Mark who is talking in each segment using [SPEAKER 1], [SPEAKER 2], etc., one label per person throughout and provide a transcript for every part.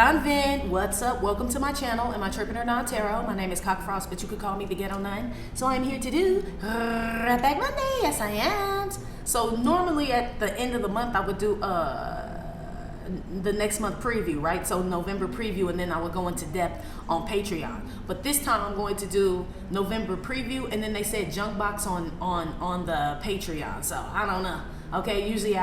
[SPEAKER 1] Convent, what's up? Welcome to my channel, amitrippinornawtarotbooking. My name is Cockfrost, but you could call me the Ghetto Nun. So I'm here to do Right Back Monday. Yes, I am. So normally at the end of the month, I would do the next month preview, right? So November preview, and then I would go into depth on Patreon. But this time I'm going to do November preview, and then they said junk box on the Patreon. So I don't know. Okay, usually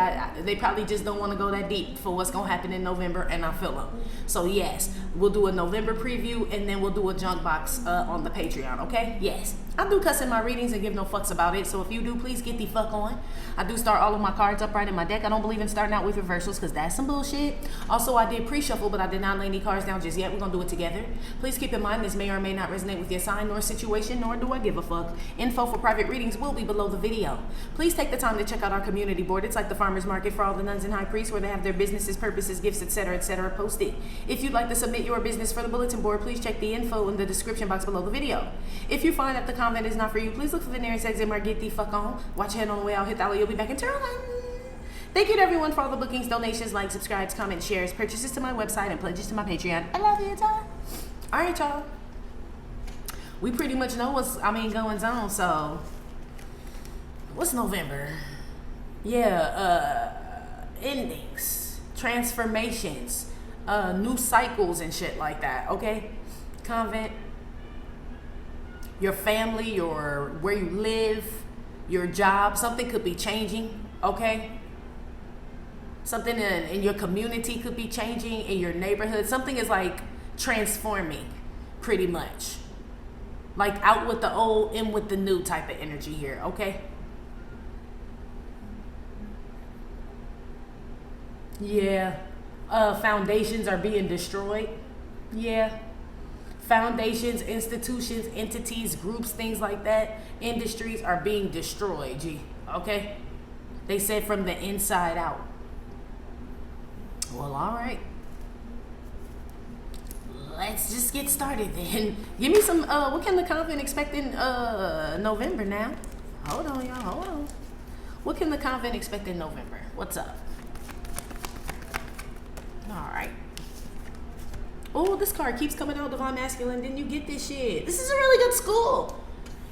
[SPEAKER 1] they probably just don't want to go that deep for what's going to happen in November, and I feel them. So yes, we'll do a November preview, and then we'll do a junk box on the Patreon, okay? Yes. I do cuss in my readings and give no fucks about it, so if you do, please get the fuck on. I do start all of my cards upright in my deck. I don't believe in starting out with reversals because that's some bullshit. Also, I did pre-shuffle, but I did not lay any cards down just yet. We're going to do it together. Please keep in mind this may or may not resonate with your sign nor situation, nor do I give a fuck. Info for private readings will be below the video. Please take the time to check out our community board. It's like the farmer's market for all the nuns and high priests where they have their businesses, purposes, gifts, etc. posted. If you'd like to submit your business for the bulletin board, please check the info in the description box below the video. If you find that the convent is not for you, please look for the nearest exit or get the fuck on. Watch ahead on the way out, hit that way, you'll be back in turn. Thank you to everyone for all the bookings, donations, likes, subscribes, comments, shares, purchases to my website, and pledges to my Patreon. I love you, y'all. All right, y'all. We pretty much know what's, going on, so what's November? Yeah, endings, transformations, new cycles and shit like that, okay? Convent, your family, your where you live, your job, something could be changing, okay? Something in your community could be changing, in your neighborhood. Something is like transforming, pretty much. Like out with the old, in with the new type of energy here, okay? Yeah. Foundations are being destroyed. Yeah. Foundations, institutions, entities, groups, things like that, industries are being destroyed, G. Okay? They said from the inside out. Well, all right. Let's just get started then. Give me some, what can the convent expect in November now? Hold on, y'all, hold on. What can the convent expect in November? What's up? All right. Oh, this card keeps coming out, Divine Masculine. Didn't you get this shit? This is a really good school.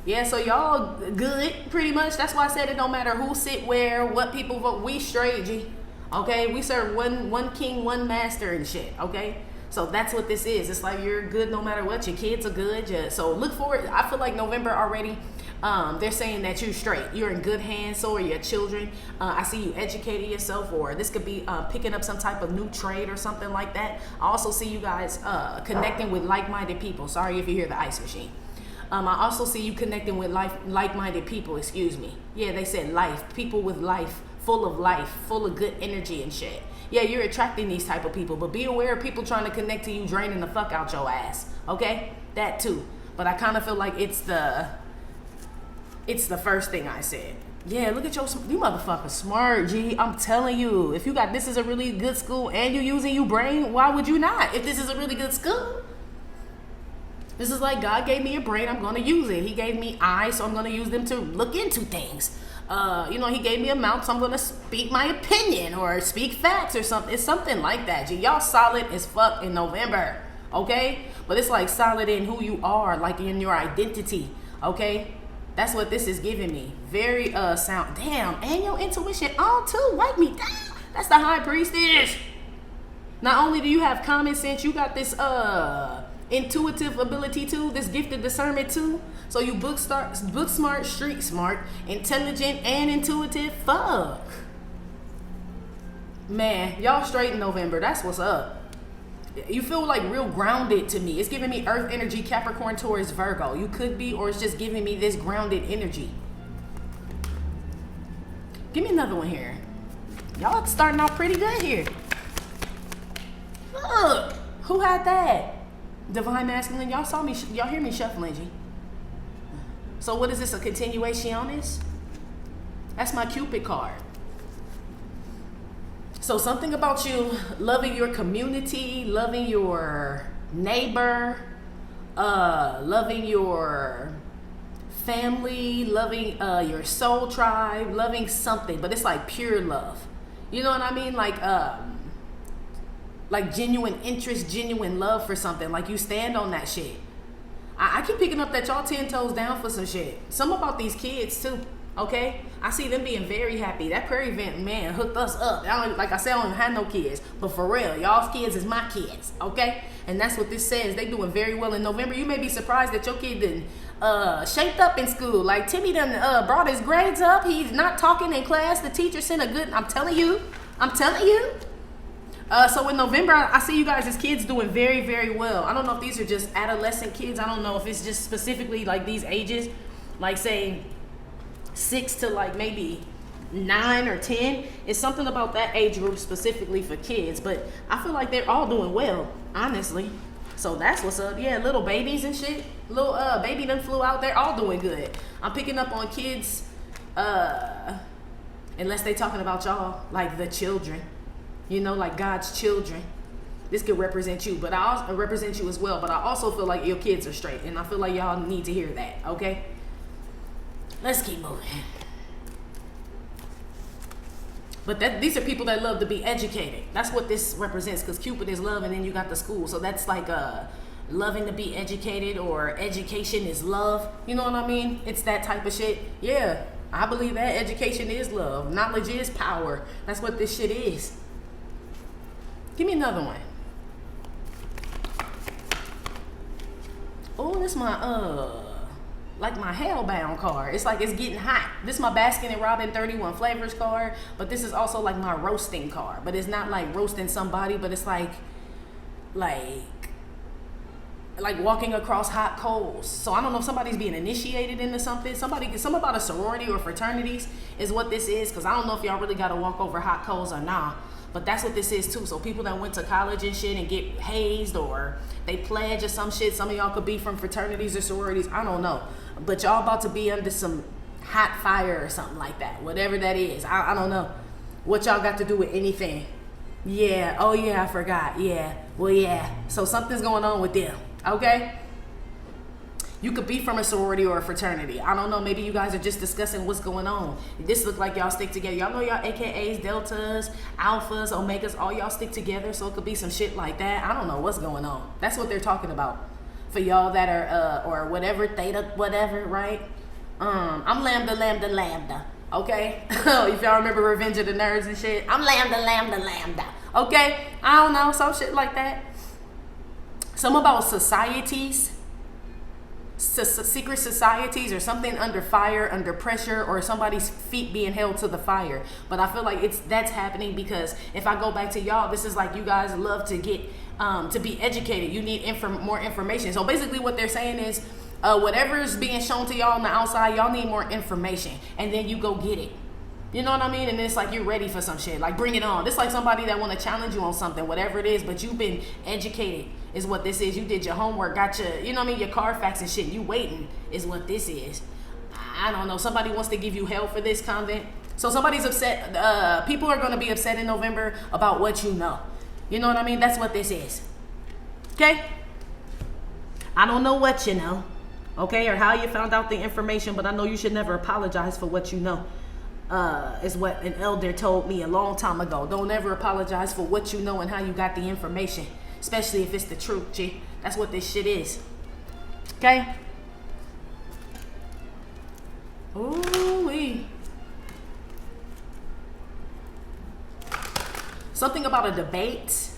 [SPEAKER 1] Yeah, so y'all good, pretty much. That's why I said it don't matter who sit where, what people vote. We straight, G. Okay? We serve one king, one master and shit, okay? So that's what this is. It's like you're good no matter what. Your kids are good. So look forward. I feel like November already, they're saying that you're straight. You're in good hands. So are your children. I see you educating yourself, or this could be picking up some type of new trade or something like that. I also see you guys connecting with like-minded people. Sorry if you hear the ice machine. I also see you connecting with like-minded people. Excuse me. Yeah, they said life. People with life, full of good energy and shit. Yeah, you're attracting these type of people, but be aware of people trying to connect to you, draining the fuck out your ass. Okay, that too. But I kind of feel like it's the first thing I said. Yeah, look at you motherfuckers smart, G. I'm telling you, if you got this is a really good school and you're using your brain, why would you not? If this is a really good school, this is like God gave me a brain, I'm gonna use it. He gave me eyes, so I'm gonna use them to look into things. He gave me a mouth, so I'm gonna speak my opinion or speak facts or something. It's something like that, G. Y'all solid as fuck in November, okay? But it's like solid in who you are, like in your identity, okay? That's what this is giving me. Very sound. Damn, and your intuition on too. Wipe me down. That's the high priestess. Not only do you have common sense, you got this intuitive ability too, this gifted discernment too. So you book smart, street smart, intelligent, and intuitive. Fuck. Man, y'all straight in November. That's what's up. You feel like real grounded to me. It's giving me earth energy, Capricorn, Taurus, Virgo. You could be, or it's just giving me this grounded energy. Give me another one here. Y'all starting out pretty good here. Look, who had that? Divine Masculine. Y'all saw me, y'all hear me shuffling, G. So what is this, a continuation on this? That's my Cupid card. So something about you loving your community, loving your neighbor, loving your family, loving your soul tribe, loving something, but it's like pure love. You know what I mean? Like like genuine interest, genuine love for something. Like you stand on that shit. I keep picking up that y'all 10 toes down for some shit. Some about these kids too. Okay, I see them being very happy. That Prairie Event man hooked us up. Like I said, I don't have no kids, but for real, y'all's kids is my kids. Okay, and that's what this says. They doing very well in November. You may be surprised that your kid didn't shaped up in school. Like Timmy done brought his grades up. He's not talking in class. The teacher sent a good. I'm telling you. So in November, I see you guys as kids doing very, very well. I don't know if these are just adolescent kids. I don't know if it's just specifically like these ages, like say 6 to like maybe 9 or 10. It's something about that age group specifically for kids, but I feel like they're all doing well, honestly. So that's what's up. Yeah, little babies and shit. Little baby done flew out. They're all doing good. I'm picking up on kids, unless they talking about y'all, like the children. You know, like God's children. This could represent you, but I also represent you as well. But I also feel like your kids are straight, and I feel like y'all need to hear that. Okay. Let's keep moving. But these are people that love to be educated. That's what this represents, because Cupid is love, and then you got the school. So that's like loving to be educated, or education is love. You know what I mean? It's that type of shit. Yeah, I believe that education is love. Knowledge is power. That's what this shit is. Give me another one. Oh, this my like my Hellbound card. It's like it's getting hot. This is my Baskin and Robin 31 flavors card, but this is also like my roasting card. But it's not like roasting somebody, but it's like walking across hot coals. So I don't know if somebody's being initiated into something. Something about a sorority or fraternities is what this is, because I don't know if y'all really got to walk over hot coals or not. But that's what this is too. So people that went to college and shit and get hazed, or they pledge or some shit. Some of y'all could be from fraternities or sororities. I don't know. But y'all about to be under some hot fire or something like that. Whatever that is. I don't know. What y'all got to do with anything. Yeah. Oh yeah, I forgot. Yeah. Well, yeah. So something's going on with them. Okay? You could be from a sorority or a fraternity. I don't know. Maybe you guys are just discussing what's going on. This look like y'all stick together. Y'all know y'all AKAs, Deltas, Alphas, Omegas, all y'all stick together. So it could be some shit like that. I don't know what's going on. That's what they're talking about. For y'all that are, or whatever, theta, whatever, right? I'm Lambda. Okay? If y'all remember Revenge of the Nerds and shit. I'm Lambda. Okay? I don't know. Some shit like that. Some about societies. Secret societies, or something under fire, under pressure, or somebody's feet being held to the fire. But I feel like that's happening because if I go back to y'all, this is like you guys love to get to be educated. You need more information. So basically what they're saying is whatever is being shown to y'all on the outside, y'all need more information, and then you go get it. You know what I mean? And it's like you're ready for some shit. Like, bring it on. It's like somebody that want to challenge you on something, whatever it is, but you've been educated is what this is. You did your homework, got your, you know what I mean, your Carfax and shit. You waiting is what this is. I don't know. Somebody wants to give you hell for this, Convent. So somebody's upset. People are going to be upset in November about what you know. You know what I mean? That's what this is. Okay? I don't know what you know. Okay? Or how you found out the information, but I know you should never apologize for what you know. Is what an elder told me a long time ago. Don't ever apologize for what you know and how you got the information, especially if it's the truth, G. That's what this shit is. Okay? Ooh-wee. Something about a debate.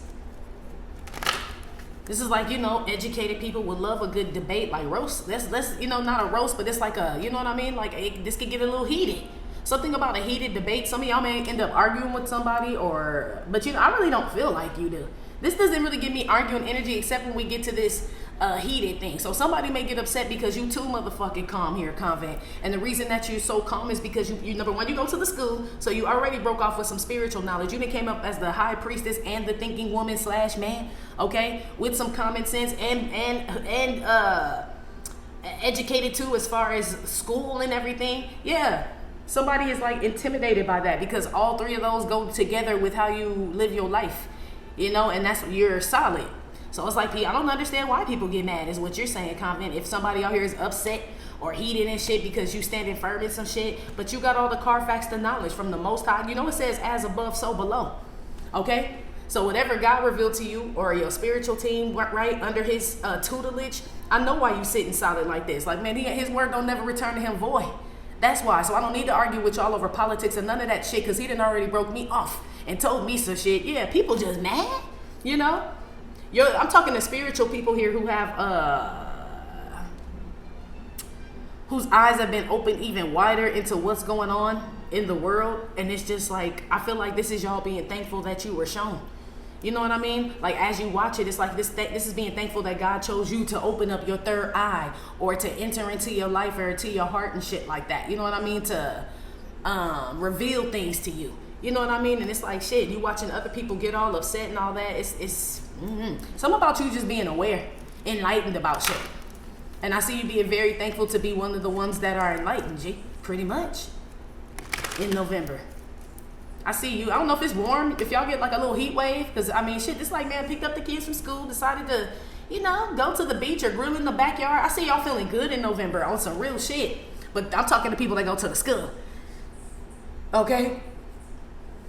[SPEAKER 1] This is like, you know, educated people would love a good debate, like roast. Let's you know, not a roast, but it's like a, you know what I mean? Like this could get a little heated. Something about a heated debate. Some of y'all may end up arguing with somebody, but you know, I really don't feel like you do. This doesn't really give me arguing energy except when we get to this heated thing. So somebody may get upset because you too motherfucking calm here, Convent. And the reason that you're so calm is because you number one, you go to the school, so you already broke off with some spiritual knowledge. You done came up as the high priestess and the thinking woman / man, okay, with some common sense and educated too as far as school and everything. Yeah. Somebody is like intimidated by that because all three of those go together with how you live your life, you know, and that's, you're solid. So it's like, I don't understand why people get mad is what you're saying, Convent. If somebody out here is upset or heated and shit because you standing firm in some shit, but you got all the Carfax, the knowledge from the Most High. You know, it says as above, so below. Okay? So whatever God revealed to you, or your spiritual team, right, under his tutelage, I know why you sitting solid like this. Like, man, his word don't never return to him void. That's why. So I don't need to argue with y'all over politics and none of that shit, because he done already broke me off and told me some shit. Yeah, people just mad, you know? I'm talking to spiritual people here who have, whose eyes have been opened even wider into what's going on in the world. And it's just like, I feel like this is y'all being thankful that you were shown. You know what I mean? Like, as you watch it, it's like this is being thankful that God chose you to open up your third eye, or to enter into your life or to your heart and shit like that. You know what I mean? To reveal things to you. You know what I mean? And it's like, shit, you watching other people get all upset and all that. It's something about you just being aware, enlightened about shit. And I see you being very thankful to be one of the ones that are enlightened, G, pretty much, in November. I see you. I don't know if it's warm, if y'all get like a little heat wave, because I mean, shit, this like, man, picked up the kids from school, decided to, you know, go to the beach or grill in the backyard. I see y'all feeling good in November on some real shit. But I'm talking to people that go to the school. Okay?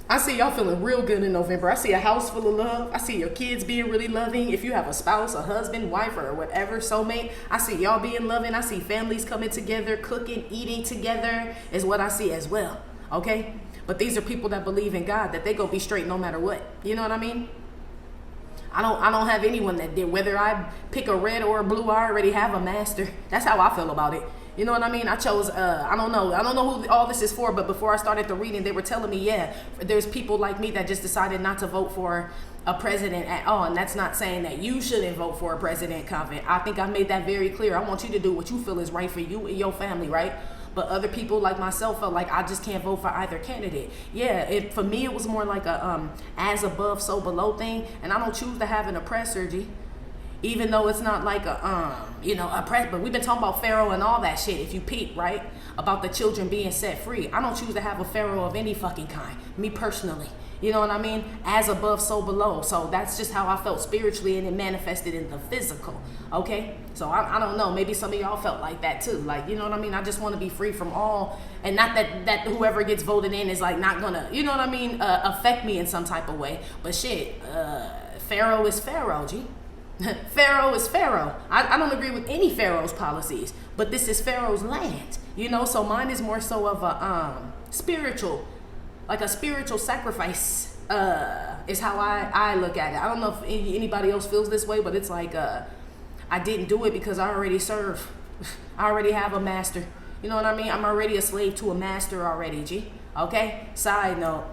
[SPEAKER 1] I see y'all feeling real good in November. I see a house full of love. I see your kids being really loving. If you have a spouse, a husband, wife, or whatever, soulmate, I see y'all being loving. I see families coming together, cooking, eating together is what I see as well. Okay? But these are people that believe in God, that they go be straight no matter what. You know what I mean? I don't have anyone that did. Whether I pick a red or a blue, I already have a master. That's how I feel about it. You know what I mean? I chose, I don't know who all this is for, but before I started the reading, they were telling me, yeah, there's people like me that just decided not to vote for a president at all. And that's not saying that you shouldn't vote for a president, Convent. I think I made that very clear. I want you to do what you feel is right for you and your family, right? But other people like myself felt like I just can't vote for either candidate. Yeah, for me, it was more like a as above, so below thing. And I don't choose to have an oppressor, G. Even though it's not like a, but we've been talking about Pharaoh and all that shit, if you peep, right? About the children being set free. I don't choose to have a Pharaoh of any fucking kind, me personally. You know what I mean? As above, so below. So that's just how I felt spiritually, and it manifested in the physical, okay? So I don't know, maybe some of y'all felt like that too. Like, you know what I mean? I just want to be free from all, and not that whoever gets voted in is like not gonna, you know what I mean, affect me in some type of way. But shit, Pharaoh is Pharaoh, G. Pharaoh is Pharaoh. I don't agree with any Pharaoh's policies, but this is Pharaoh's land, you know? So mine is more so of a spiritual, like a spiritual sacrifice, is how I look at it. I don't know if anybody else feels this way, but it's like, I didn't do it because I already serve. I already have a master. You know what I mean? I'm already a slave to a master already, G. Okay? Side note.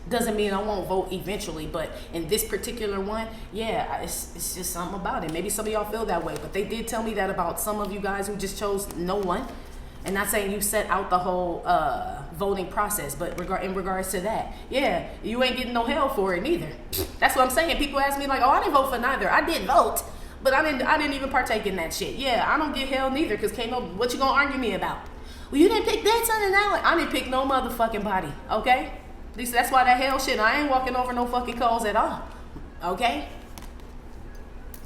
[SPEAKER 1] Doesn't mean I won't vote eventually, but in this particular one, yeah, it's just something about it. Maybe some of y'all feel that way, but they did tell me that about some of you guys who just chose no one. And not saying you set out the whole voting process, but in regards to that, yeah, you ain't getting no hell for it neither. That's what I'm saying. People ask me like, oh, I didn't vote for neither. I did vote, but I didn't even partake in that shit. Yeah, I don't get hell neither, because what you gonna argue me about? Well, you didn't pick that son and that one. I didn't pick no motherfucking body, okay? At least that's why that hell shit, I ain't walking over no fucking coals at all, okay?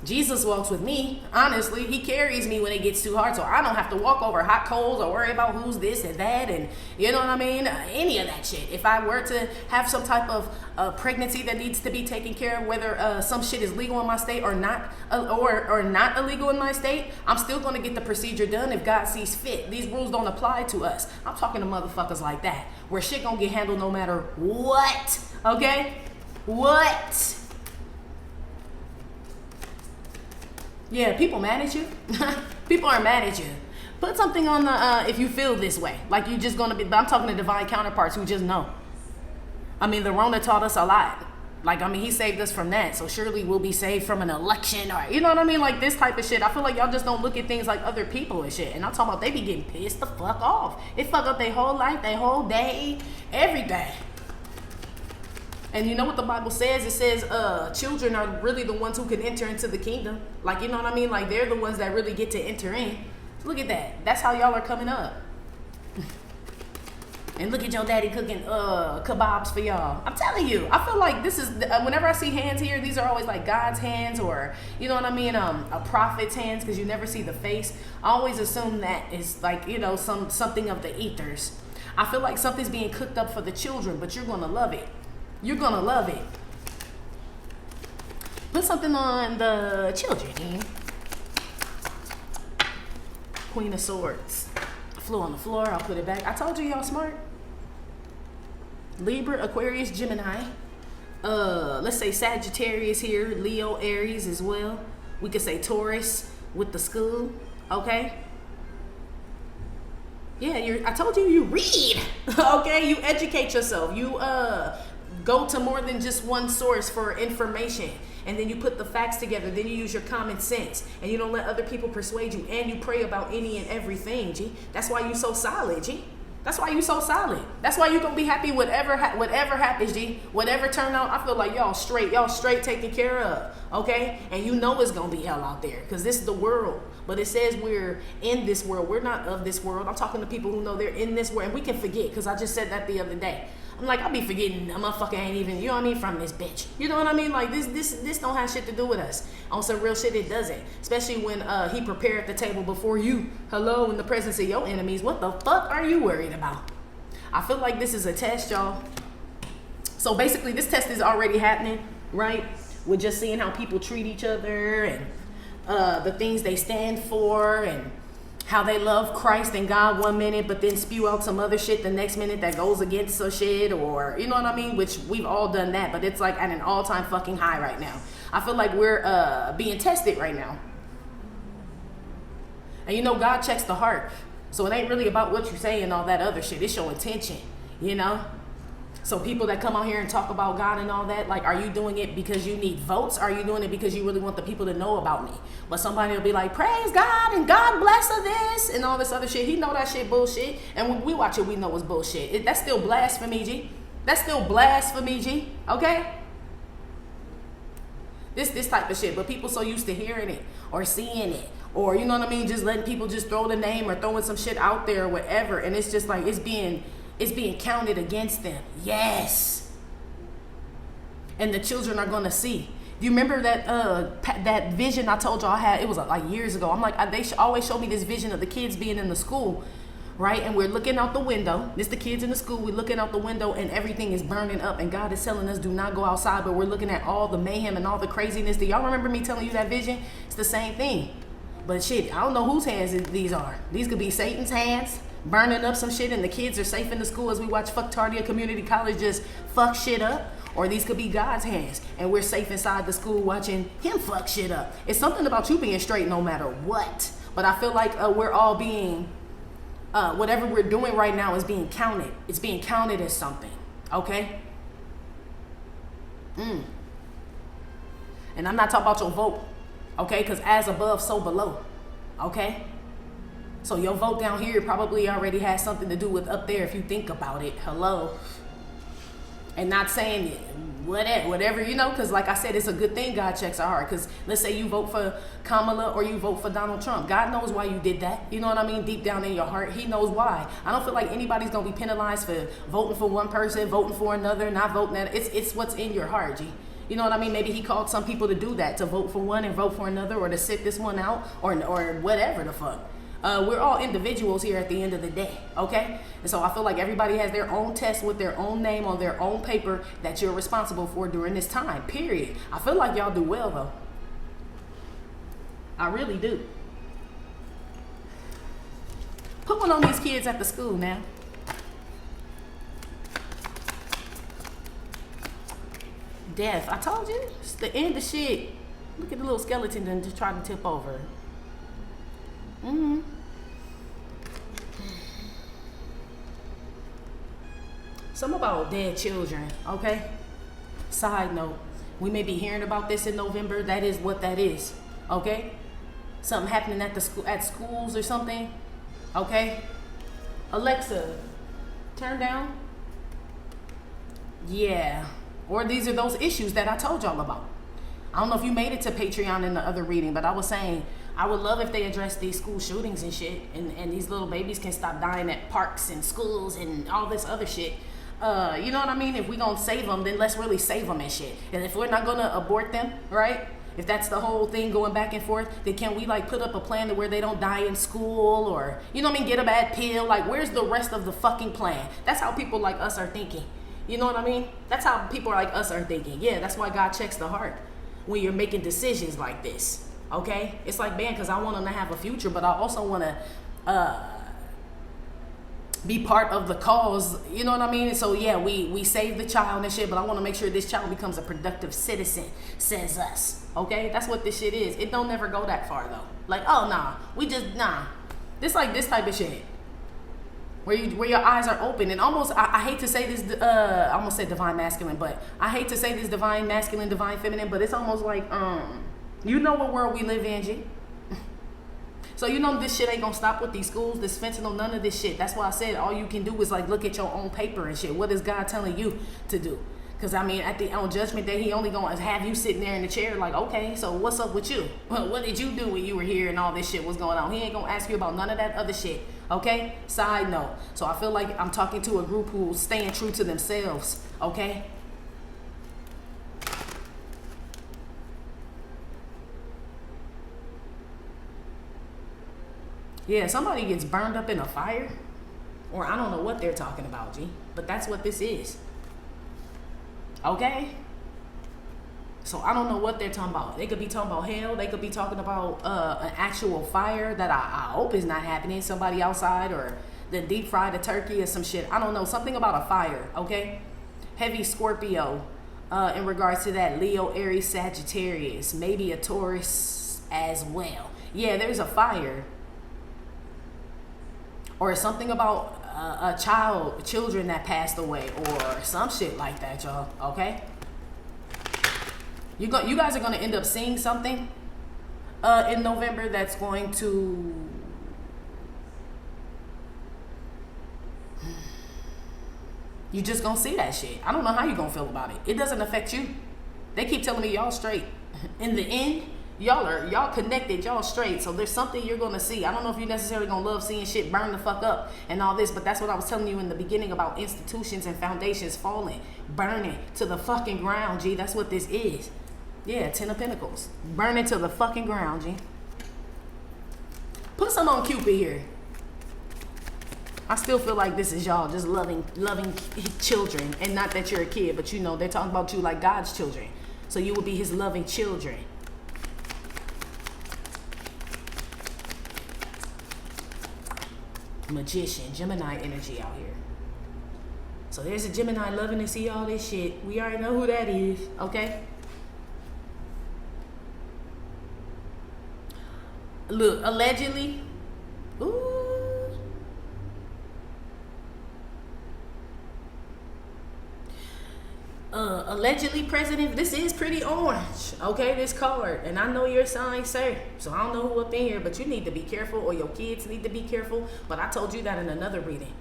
[SPEAKER 1] Jesus walks with me. Honestly, he carries me when it gets too hard, so I don't have to walk over hot coals or worry about who's this and that, and you know what I mean? Any of that shit. If I were to have some type of pregnancy that needs to be taken care of, whether some shit is legal in my state or not, or not illegal in my state, I'm still going to get the procedure done if God sees fit. These rules don't apply to us. I'm talking to motherfuckers like that, where shit gonna get handled no matter what, okay? What? Yeah, people mad at you. People are mad at you. Put something on the, if you feel this way. Like you just gonna be, but I'm talking to divine counterparts who just know. I mean, the Rona taught us a lot. Like, I mean, he saved us from that. So surely we'll be saved from an election or, you know what I mean? Like this type of shit. I feel like y'all just don't look at things like other people and shit. And I'm talking about they be getting pissed the fuck off. It fuck up their whole life, their whole day, every day. And you know what the Bible says? It says children are really the ones who can enter into the kingdom. Like, you know what I mean? Like, they're the ones that really get to enter in. Look at that. That's how y'all are coming up. And look at your daddy cooking kebabs for y'all. I'm telling you, I feel like this is, whenever I see hands here, these are always like God's hands, or, you know what I mean, a prophet's hands, because you never see the face. I always assume that is like, you know, something of the ethers. I feel like something's being cooked up for the children, but you're going to love it. You're going to love it. Put something on the children. Queen of Swords. Flew on the floor. I'll put it back. I told you y'all smart. Libra, Aquarius, Gemini. Let's say Sagittarius here. Leo, Aries as well. We could say Taurus with the school. Okay. Yeah, I told you, you read. Okay, you educate yourself. You go to more than just one source for information, and then you put the facts together. Then you use your common sense, and you don't let other people persuade you, and you pray about any and everything, G. That's why you so solid, G. That's why you so solid. That's why you gonna be happy whatever happens, G. Whatever turn out, I feel like y'all straight taken care of, okay? And you know it's gonna be hell out there, because this is the world. But it says we're in this world. We're not of this world. I'm talking to people who know they're in this world, and we can forget, because I just said that the other day. I'm like, I'll be forgetting a motherfucker ain't even, you know what I mean, from this bitch. You know what I mean? Like, this don't have shit to do with us. On some real shit, it doesn't. Especially when he prepared the table before you. Hello, in the presence of your enemies. What the fuck are you worried about? I feel like this is a test, y'all. So basically, this test is already happening, right? We're just seeing how people treat each other, and the things they stand for, and how they love Christ and God one minute, but then spew out some other shit the next minute that goes against some shit, or you know what I mean? Which we've all done that, but it's like at an all-time fucking high right now. I feel like we're being tested right now. And you know, God checks the heart. So it ain't really about what you say and all that other shit. It's your intention, you know? So people that come out here and talk about God and all that, like, are you doing it because you need votes? Are you doing it because you really want the people to know about me? But somebody will be like, praise God and God bless her this and all this other shit. He know that shit bullshit. And when we watch it, we know it's bullshit. That's still blasphemy, G. That's still blasphemy, G. Okay? This type of shit. But people so used to hearing it or seeing it, or, you know what I mean, just letting people just throw the name or throwing some shit out there or whatever. And it's just like, it's being counted against them. Yes. And the children are going to see. Do you remember that vision I told y'all I had? It was like years ago. I'm like, they always show me this vision of the kids being in the school, right? And we're looking out the window. This the kids in the school. We're looking out the window and everything is burning up. And God is telling us, do not go outside. But we're looking at all the mayhem and all the craziness. Do y'all remember me telling you that vision? It's the same thing. But shit, I don't know whose hands these are. These could be Satan's hands, burning up some shit, and the kids are safe in the school as we watch Fucktardia Community College just fuck shit up. Or these could be God's hands, and we're safe inside the school watching him fuck shit up. It's something about you being straight no matter what. But I feel like we're all being, whatever we're doing right now is being counted. It's being counted as something, okay? And I'm not talking about your vote, okay? Because as above, so below, okay? So your vote down here probably already has something to do with up there if you think about it. Hello. And not saying it, whatever, you know, because like I said, it's a good thing God checks our heart. Because let's say you vote for Kamala or you vote for Donald Trump. God knows why you did that. You know what I mean? Deep down in your heart, he knows why. I don't feel like anybody's going to be penalized for voting for one person, voting for another, not voting that. It's what's in your heart, G. You know what I mean? Maybe he called some people to do that, to vote for one and vote for another, or to sit this one out, or whatever the fuck. We're all individuals here at the end of the day, okay? And so I feel like everybody has their own test with their own name on their own paper that you're responsible for during this time, period. I feel like y'all do well, though. I really do. Put one on these kids at the school now. Death. I told you. It's the end of shit. Look at the little skeleton and just try to tip over. Some about dead children, okay? Side note, we may be hearing about this in November. That is what that is, okay? Something happening at the school, at schools or something, okay? Alexa, turn down. Yeah, or these are those issues that I told y'all about. I don't know if you made it to Patreon in the other reading, but I was saying I would love if they address these school shootings and shit, and these little babies can stop dying at parks and schools and all this other shit. You know what I mean? If we gonna save them, then let's really save them and shit. And if we're not gonna abort them, right? If that's the whole thing going back and forth, then can we like put up a plan to where they don't die in school, or, you know what I mean, get a bad pill? Like, where's the rest of the fucking plan? That's how people like us are thinking. You know what I mean? That's how people like us are thinking. Yeah, that's why God checks the heart. when you're making decisions like this. Okay, it's like, man, because I want them to have a future, but I also want to be part of the cause, you know what I mean? And so yeah, we save the child and shit, but I want to make sure this child becomes a productive citizen, says us. Okay, that's what this shit is. It don't never go that far though. Like, oh nah, we just nah. This like this type of shit where your eyes are open and almost I hate to say this I almost said divine masculine, but I hate to say this divine masculine, divine feminine, but it's almost like you know what world we live in, G. So you know this shit ain't gonna stop with these schools, this fentanyl, none of this shit. That's why I said all you can do is like look at your own paper and shit. What is God telling you to do? Because I mean, on Judgment Day, he only gonna have you sitting there in the chair like, okay, so what's up with you? What did you do when you were here and all this shit was going on? He ain't gonna ask you about none of that other shit. Okay? Side note. So I feel like I'm talking to a group who's staying true to themselves. Okay? Yeah, somebody gets burned up in a fire, or I don't know what they're talking about, G, but that's what this is. Okay? So I don't know what they're talking about. They could be talking about hell. They could be talking about an actual fire that I hope is not happening. Somebody outside, or the deep fried a turkey or some shit. I don't know. Something about a fire, okay? Heavy Scorpio in regards to that. Leo, Aries, Sagittarius. Maybe a Taurus as well. Yeah, there's a fire. Or something about children that passed away, or some shit like that, y'all. Okay, you guys are gonna end up seeing something in November that's going to you just gonna see that shit. I don't know how you gonna feel about it. It doesn't affect you. They keep telling me y'all straight. In the end, y'all connected, y'all straight. So there's something you're gonna see. I don't know if you're necessarily gonna love seeing shit burn the fuck up and all this, but that's what I was telling you in the beginning about institutions and foundations falling, burning to the fucking ground, G. That's what this is. Yeah, 10 of Pentacles. Burning to the fucking ground, G. Put some on Cupid here. I still feel like this is y'all just loving children, and not that you're a kid, but you know they're talking about you like God's children. So you will be his loving children. Magician, Gemini energy out here. So there's a Gemini loving to see all this shit. We already know who that is, okay? Look, allegedly, allegedly president, this is pretty orange, okay, this card, and I know your sign, sir, so I don't know who up in here, but you need to be careful, or your kids need to be careful. But I told you that in another reading.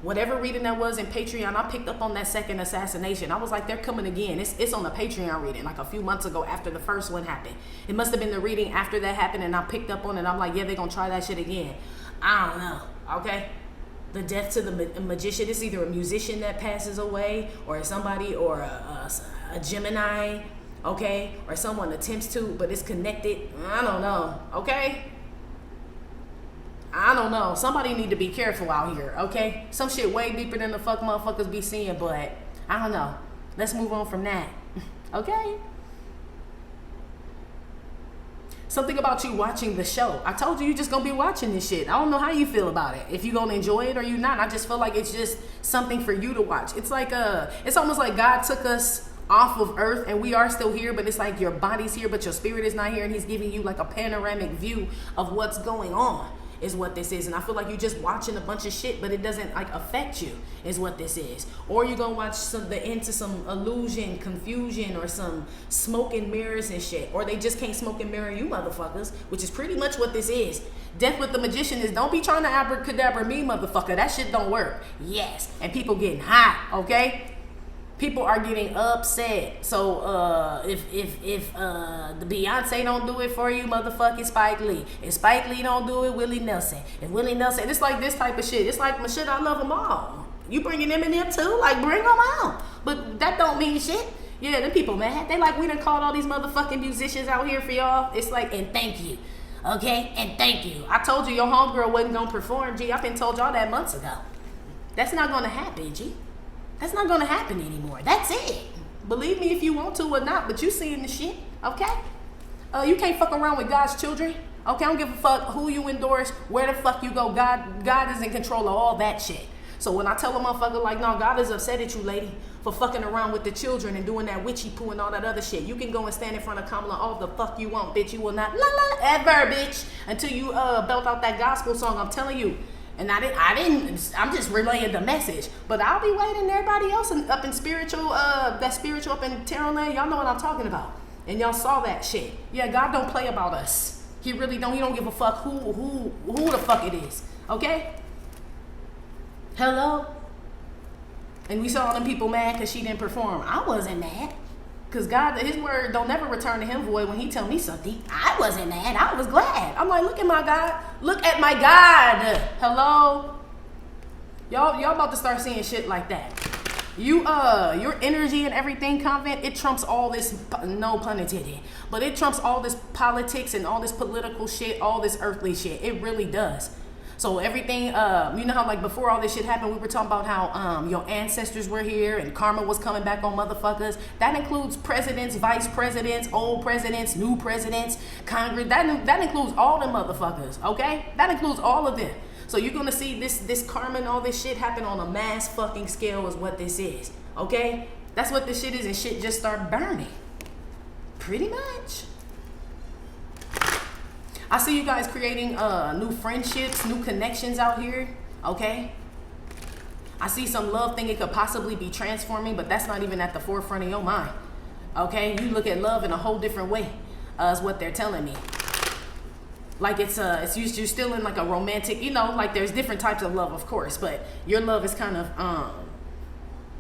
[SPEAKER 1] Whatever reading that was in Patreon, I picked up on that second assassination. I was like, they're coming again. It's on the Patreon reading, like a few months ago after the first one happened. It must have been the reading after that happened, and I picked up on it. I'm like, yeah, they're gonna try that shit again. I don't know, okay? The death to the magician. It's either a musician that passes away, or somebody, or a Gemini, okay, or someone attempts to, but it's connected. I don't know, okay? I don't know. Somebody need to be careful out here, okay? Some shit way deeper than the fuck motherfuckers be seeing, but I don't know. Let's move on from that, okay? Something about you watching the show. I told you you just gonna be watching this shit. I don't know how you feel about it. If you gonna enjoy it or you not. I just feel like it's just something for you to watch. It's like it's almost like God took us off of earth and we are still here, but it's like your body's here but your spirit is not here, and he's giving you like a panoramic view of what's going on, is what this is. And I feel like you're just watching a bunch of shit, but it doesn't like affect you, is what this is. Or you're gonna watch into some illusion, confusion, or some smoke and mirrors and shit. Or they just can't smoke and mirror you motherfuckers, which is pretty much what this is. Death with the magician is, don't be trying to abracadabra me, motherfucker. That shit don't work. Yes. And people getting hot, okay? People are getting upset. So if the Beyonce don't do it for you, motherfucking Spike Lee. If Spike Lee don't do it, Willie Nelson. If Willie Nelson, it's like this type of shit. It's like, my shit, I love them all. You bringing them in there too? Like, bring them out. But that don't mean shit. Yeah, them people mad. They like, we done called all these motherfucking musicians out here for y'all. It's like, and thank you. Okay? And thank you. I told you your homegirl wasn't gonna perform, G. I've been told y'all that months ago. That's not gonna happen, G. That's not gonna happen anymore. That's it. Believe me if you want to or not, but you seeing the shit. Okay? You can't fuck around with God's children. Okay, I don't give a fuck who you endorse, where the fuck you go. God is in control of all that shit. So when I tell a motherfucker like, no, God is upset at you, lady, for fucking around with the children and doing that witchy poo and all that other shit. You can go and stand in front of Kamala all the fuck you want, bitch. You will not ever, bitch, until you belt out that gospel song. I'm telling you. And I'm just relaying the message. But I'll be waiting. Everybody else up in spiritual, that spiritual up in tarot land, y'all know what I'm talking about. And y'all saw that shit. Yeah, God don't play about us. He really don't. He don't give a fuck who the fuck it is. Okay? Hello? And we saw them people mad because she didn't perform. I wasn't mad. Because God, his word don't never return to him void when he tell me something. I wasn't mad. I was glad. I'm like, look at my God. Look at my God. Hello? Y'all about to start seeing shit like that. Your energy and everything, Convent, it trumps all this, no pun intended, but it trumps all this politics and all this political shit, all this earthly shit. It really does. So everything, you know how like before all this shit happened, we were talking about how your ancestors were here and karma was coming back on motherfuckers. That includes presidents, vice presidents, old presidents, new presidents, Congress. That includes all the motherfuckers, okay? That includes all of them. So you're gonna see this karma and all this shit happen on a mass fucking scale is what this is, okay? That's what this shit is, and shit just start burning. Pretty much. I see you guys creating new friendships, new connections out here, okay? I see some love thing it could possibly be transforming, but that's not even at the forefront of your mind, okay? You look at love in a whole different way, is what they're telling me. Like it's you're still in like a romantic, you know, like there's different types of love, of course, but your love is kind of,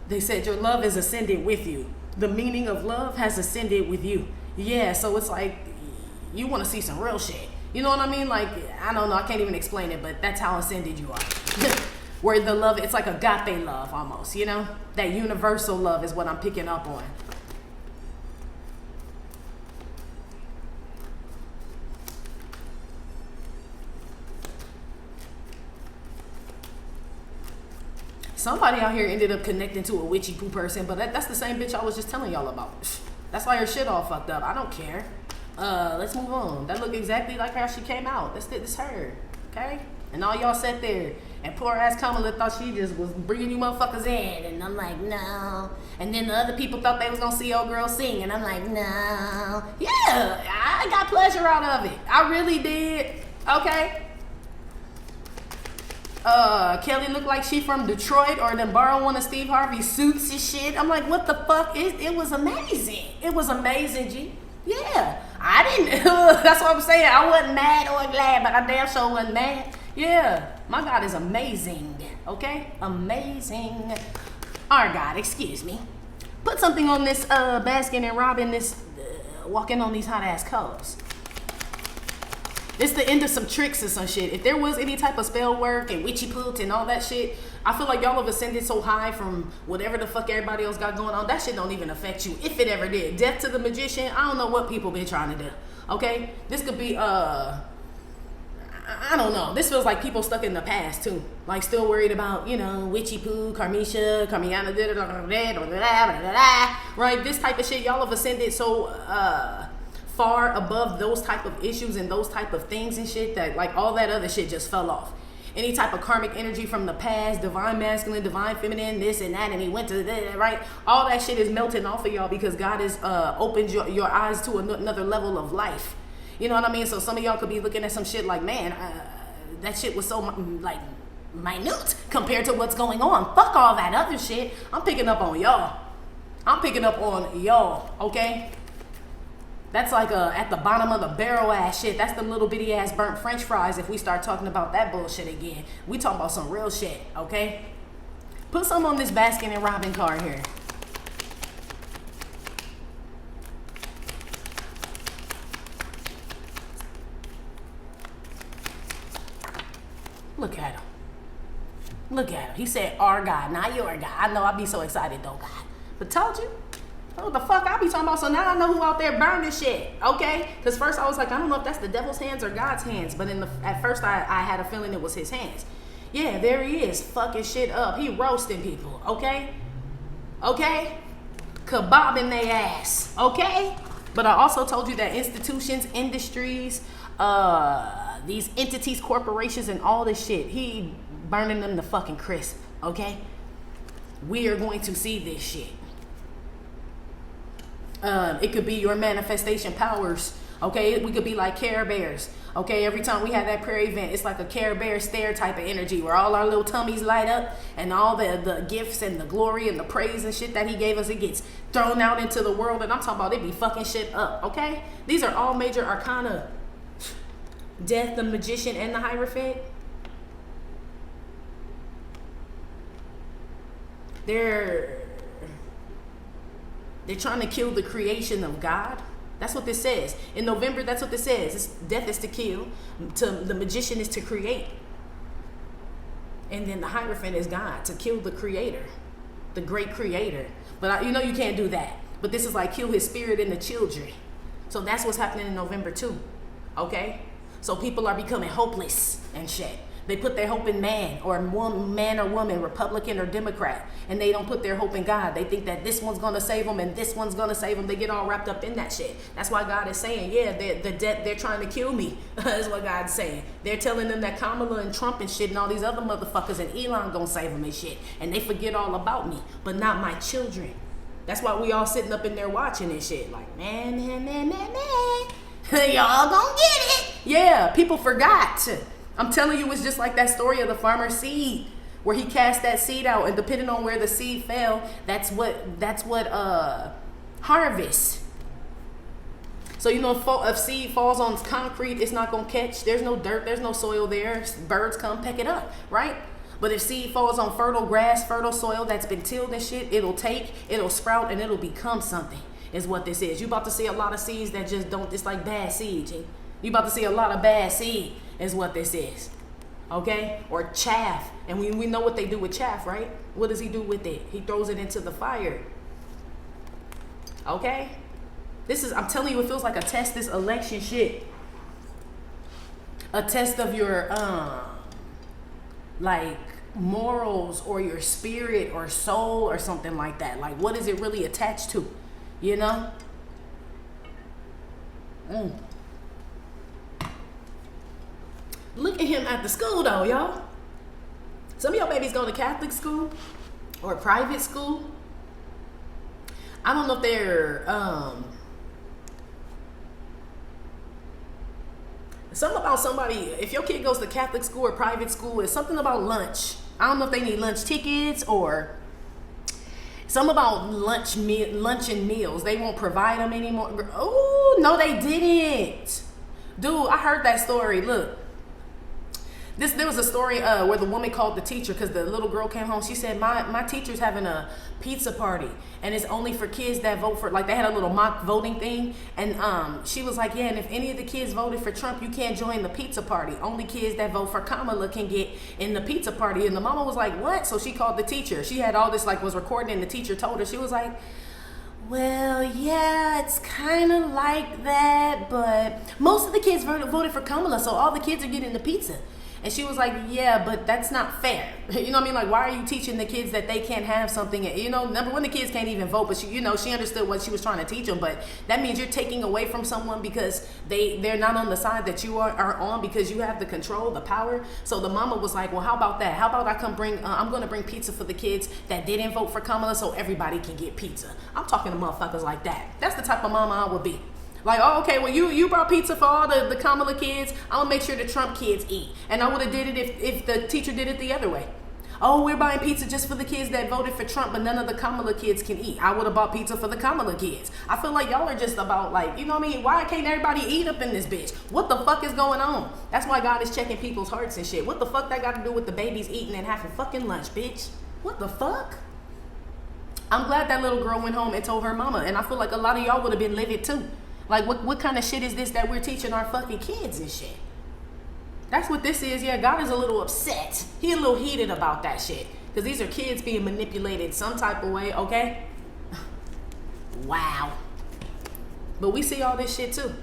[SPEAKER 1] they said your love is ascended with you. The meaning of love has ascended with you. Yeah, so it's like you want to see some real shit. You know what I mean? Like, I don't know, I can't even explain it, but that's how ascended you are. Where the love, it's like agape love almost, you know? That universal love is what I'm picking up on. Somebody out here ended up connecting to a witchy poo person, but that's the same bitch I was just telling y'all about. That's why her shit all fucked up. I don't care. Let's move on. That look exactly like how she came out. This her, okay? And all y'all sat there, and poor ass Kamala thought she just was bringing you motherfuckers in, and I'm like, no. And then the other people thought they was gonna see old girl sing, and I'm like, no. Yeah, I got pleasure out of it. I really did. Okay. Kelly looked like she from Detroit or then borrow one of Steve Harvey's suits and shit. I'm like, what the fuck? It was amazing. It was amazing, G. Yeah. I didn't, that's what I'm saying. I wasn't mad or glad, but I damn sure wasn't mad. Yeah. My God is amazing. Okay? Amazing. Our God, excuse me. Put something on this basking and robbing this, walking on these hot ass coals. It's the end of some tricks or some shit. If there was any type of spell work and witchy poot and all that shit, I feel like y'all have ascended so high from whatever the fuck everybody else got going on. That shit don't even affect you, if it ever did. Death to the magician, I don't know what people been trying to do. Okay? This could be, I don't know. This feels like people stuck in the past, too. Like, still worried about, you know, witchy poo, Carmisha, Carmiana, right? This type of shit, y'all have ascended so, far above those type of issues and those type of things and shit that like all that other shit just fell off. Any type of karmic energy from the past, divine masculine, divine feminine, this and that, and he went to that, right? All that shit is melting off of y'all because God has opened your eyes to another level of life. You know what I mean? So some of y'all could be looking at some shit like, man, that shit was so like minute compared to what's going on. Fuck all that other shit. I'm picking up on y'all. I'm picking up on y'all, okay? That's like at the bottom of the barrel ass shit. That's the little bitty ass burnt french fries if we start talking about that bullshit again. We talking about some real shit, okay? Put some on this basking and robbing card here. Look at him. Look at him. He said our God, not your God. I know I'd be so excited though, God. But told you. What the fuck I be talking about? So now I know who out there burning shit, okay? Because first I was like, I don't know if that's the devil's hands or God's hands. But at first I had a feeling it was his hands. Yeah, there he is, fucking shit up. He roasting people, okay? Okay? Kebabbing they ass, okay? But I also told you that institutions, industries, these entities, corporations, and all this shit, he burning them to fucking crisp, okay? We are going to see this shit. It could be your manifestation powers, okay? We could be like Care Bears, okay? Every time we have that prayer event, it's like a Care Bear stare type of energy where all our little tummies light up and all the gifts and the glory and the praise and shit that he gave us, it gets thrown out into the world. And I'm talking about it be fucking shit up, okay? These are all major arcana. Death, the Magician, and the Hierophant. They're trying to kill the creation of God. That's what this says. In November, that's what this says. Death is to kill. The Magician is to create. And then the Hierophant is God, to kill the creator, the great creator. But you know you can't do that. But this is like kill his spirit in the children. So that's what's happening in November too. Okay? So people are becoming hopeless and shit. They put their hope in man or woman, Republican or Democrat, and they don't put their hope in God. They think that this one's going to save them and this one's going to save them. They get all wrapped up in that shit. That's why God is saying, yeah, they're trying to kill me. That's what God's saying. They're telling them that Kamala and Trump and shit and all these other motherfuckers and Elon going to save them and shit. And they forget all about me, but not my children. That's why we all sitting up in there watching this shit. Like, man. Y'all gonna get it. Yeah, people forgot. I'm telling you, it's just like that story of the farmer's seed, where he cast that seed out, and depending on where the seed fell, that's what harvest. So you know, if seed falls on concrete, it's not gonna catch. There's no dirt, there's no soil there. Birds come peck it up, right? But if seed falls on fertile grass, fertile soil that's been tilled and shit, it'll sprout, and it'll become something. Is what this is. You about to see a lot of seeds that just don't. It's like bad seeds. You about to see a lot of bad seed. Is what this is. Okay? Or chaff. And we know what they do with chaff, right? What does he do with it? He throws it into the fire. Okay? I'm telling you, it feels like a test, this election shit. A test of your like morals or your spirit or soul or something like that. Like, what is it really attached to? You know? Look at him at the school though, y'all. Some of your babies go to Catholic school or private school. I don't know if they're something about somebody, if your kid goes to Catholic school or private school, it's something about lunch. I don't know if they need lunch tickets or something about lunch and meals. They won't provide them anymore. Oh, no, they didn't. Dude, I heard that story. Look. There was a story where the woman called the teacher because the little girl came home. She said, my teacher's having a pizza party and it's only for kids that vote for, like they had a little mock voting thing. And she was like, yeah, and if any of the kids voted for Trump, you can't join the pizza party. Only kids that vote for Kamala can get in the pizza party. And the mama was like, what? So she called the teacher. She had all this, like, was recording, and the teacher told her, she was like, well, yeah, it's kind of like that, but most of the kids voted for Kamala, so all the kids are getting the pizza. And she was like, yeah, but that's not fair. You know what I mean? Like, why are you teaching the kids that they can't have something? You know, number one, the kids can't even vote, but she understood what she was trying to teach them. But that means you're taking away from someone because they're not on the side that you are on, because you have the control, the power. So the mama was like, well, how about that? How about I come I'm going to bring pizza for the kids that didn't vote for Kamala so everybody can get pizza. I'm talking to motherfuckers like that. That's the type of mama I would be. Like, oh, okay, well, you brought pizza for all the Kamala kids. I'll make sure the Trump kids eat. And I would have did it if the teacher did it the other way. Oh, we're buying pizza just for the kids that voted for Trump, but none of the Kamala kids can eat. I would have bought pizza for the Kamala kids. I feel like y'all are just about, like, you know what I mean? Why can't everybody eat up in this bitch? What the fuck is going on? That's why God is checking people's hearts and shit. What the fuck that got to do with the babies eating and having fucking lunch, bitch? What the fuck? I'm glad that little girl went home and told her mama, and I feel like a lot of y'all would have been livid too. Like, what kind of shit is this that we're teaching our fucking kids and shit? That's what this is. Yeah, God is a little upset. He a little heated about that shit. Because these are kids being manipulated some type of way, okay? Wow. But we see all this shit too.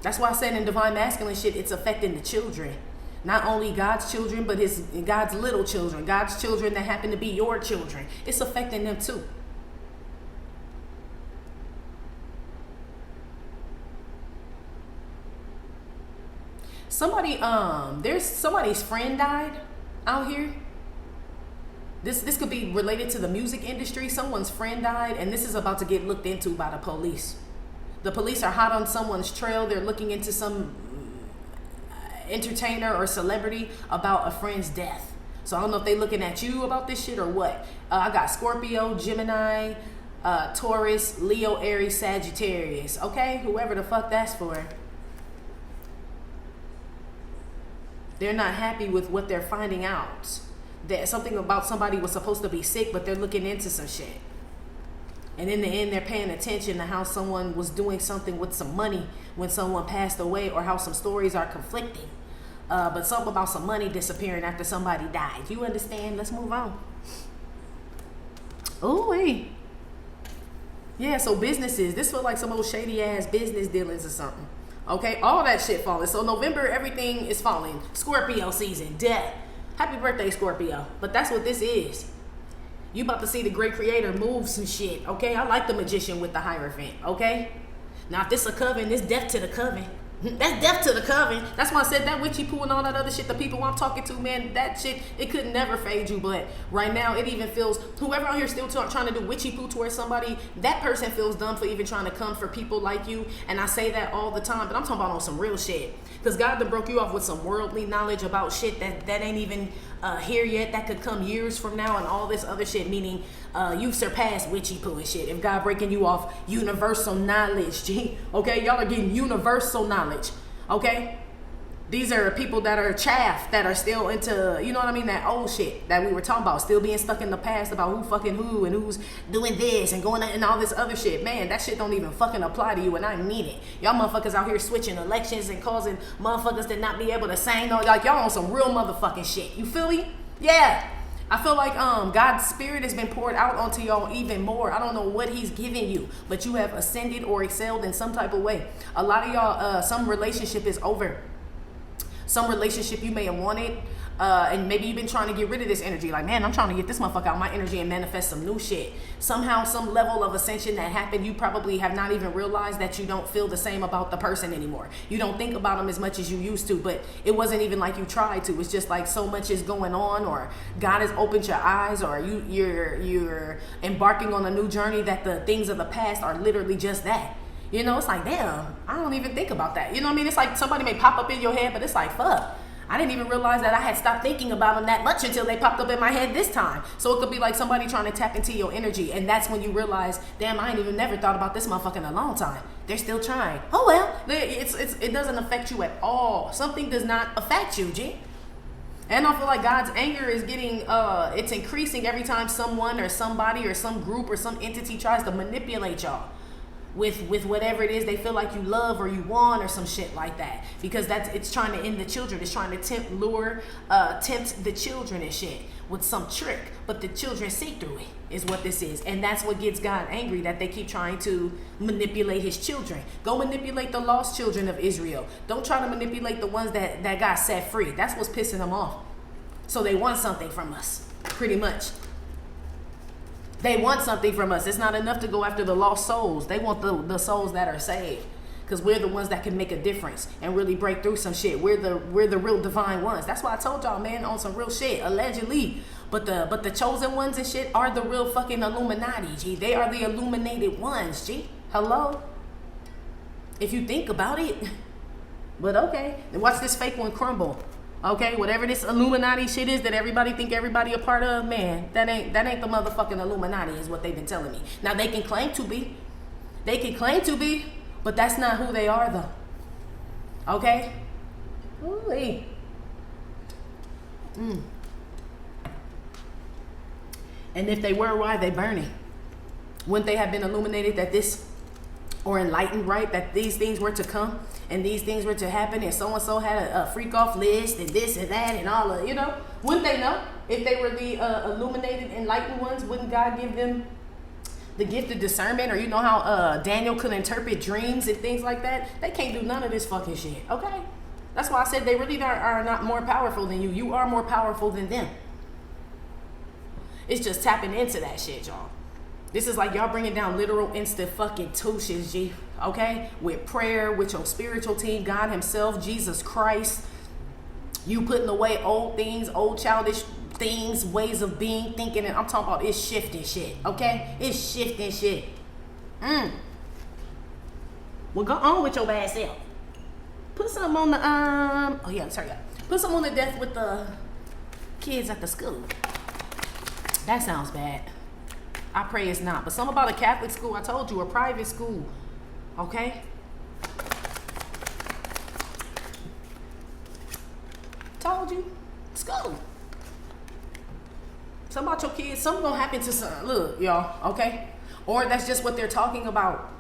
[SPEAKER 1] That's why I said in Divine Masculine shit, it's affecting the children. Not only God's children, but God's little children. God's children that happen to be your children. It's affecting them too. There's somebody's friend died out here. This could be related to the music industry. Someone's friend died, and this is about to get looked into by the police. The police are hot on someone's trail. They're looking into some entertainer or celebrity about a friend's death. So I don't know if they're looking at you about this shit or what. I got Scorpio, Gemini, Taurus, Leo, Aries, Sagittarius. Okay? Whoever the fuck that's for. They're not happy with what they're finding out. That something about somebody was supposed to be sick, but they're looking into some shit. And in the end, they're paying attention to how someone was doing something with some money when someone passed away, or how some stories are conflicting. But something about some money disappearing after somebody died. You understand? Let's move on. Oh, hey. Yeah, so businesses. This feel like some old shady ass business dealings or something. Okay, all that shit falling. So November, everything is falling. Scorpio season, death. Happy birthday, Scorpio. But that's what this is. You about to see the great creator move some shit, okay? I like the magician with the Hierophant, okay? Now, if this a coven, this death to the coven. That's death to the coven. That's why I said that witchy poo and all that other shit. The people I'm talking to, man, that shit, it could never fade you. But right now, it even feels, whoever out here still trying to do witchy poo towards somebody, that person feels dumb for even trying to come for people like you. And I say that all the time, but I'm talking about on some real shit. Because God done broke you off with some worldly knowledge about shit that ain't even here yet. That could come years from now, and all this other shit, meaning you've surpassed witchy poo and shit. If God breaking you off universal knowledge, G, okay? Y'all are getting universal knowledge, okay? These are people that are chaff, that are still into, you know what I mean, that old shit that we were talking about, still being stuck in the past about who fucking who and who's doing this and going and all this other shit. Man, that shit don't even fucking apply to you, and I mean it. Y'all motherfuckers out here switching elections and causing motherfuckers to not be able to sing. No, like y'all on some real motherfucking shit. You feel me? Yeah. I feel like God's spirit has been poured out onto y'all even more. I don't know what he's giving you, but you have ascended or excelled in some type of way. A lot of y'all, some relationship is over. Some relationship you may have wanted, and maybe you've been trying to get rid of this energy. Like, man, I'm trying to get this motherfucker out of my energy and manifest some new shit. Somehow, some level of ascension that happened, you probably have not even realized that you don't feel the same about the person anymore. You don't think about them as much as you used to, but it wasn't even like you tried to. It's just like so much is going on, or God has opened your eyes, or you're embarking on a new journey that the things of the past are literally just that. You know, it's like, damn, I don't even think about that. You know what I mean? It's like somebody may pop up in your head, but it's like, fuck. I didn't even realize that I had stopped thinking about them that much until they popped up in my head this time. So it could be like somebody trying to tap into your energy. And that's when you realize, damn, I ain't even never thought about this motherfucker in a long time. They're still trying. Oh, well, it doesn't affect you at all. Something does not affect you, G. And I feel like God's anger is getting, it's increasing every time someone or somebody or some group or some entity tries to manipulate y'all with whatever it is they feel like you love or you want or some shit like that, because it's trying to end the children. It's trying to tempt the children and shit with some trick, but the children see through it is what this is. And that's what gets God angry, that they keep trying to manipulate his children. Go manipulate the lost children of Israel. Don't try to manipulate the ones that got set free. That's what's pissing them off. So they want something from us, pretty much. They want something from us. It's not enough to go after the lost souls. They want the souls that are saved, because we're the ones that can make a difference and really break through some shit. We're the real divine ones. That's why I told y'all, man, on some real shit, allegedly. But the chosen ones and shit are the real fucking Illuminati, G. They are the illuminated ones, G. Hello? If you think about it. But okay. And watch this fake one crumble. Okay, whatever this Illuminati shit is that everybody think everybody a part of, man, that ain't the motherfucking Illuminati is what they've been telling me. Now they can claim to be. They can claim to be, but that's not who they are though. Okay? Ooh-wee. And if they were, why are they burning? Wouldn't they have been illuminated that this, or enlightened, right, that these things were to come and these things were to happen, and so-and-so had a freak off list and this and that and all of, you know? Wouldn't they know? If they were the illuminated, enlightened ones, wouldn't God give them the gift of discernment? Or you know how Daniel could interpret dreams and things like that? They can't do none of this fucking shit, okay? That's why I said they really are not more powerful than you. You are more powerful than them. It's just tapping into that shit, y'all. This is like y'all bringing down literal instant fucking tushes, G. Okay? With prayer, with your spiritual team, God himself, Jesus Christ. You putting away old things, old childish things, ways of being, thinking, and I'm talking about it's shifting shit. Okay? It's shifting shit. Well, go on with your bad self. Put something on the, oh yeah, sorry. Put something on the desk with the kids at the school. That sounds bad. I pray it's not. But something about a Catholic school, I told you, a private school. Okay? Told you. School. Something about your kids, something gonna happen to some, look, y'all, okay? Or that's just what they're talking about.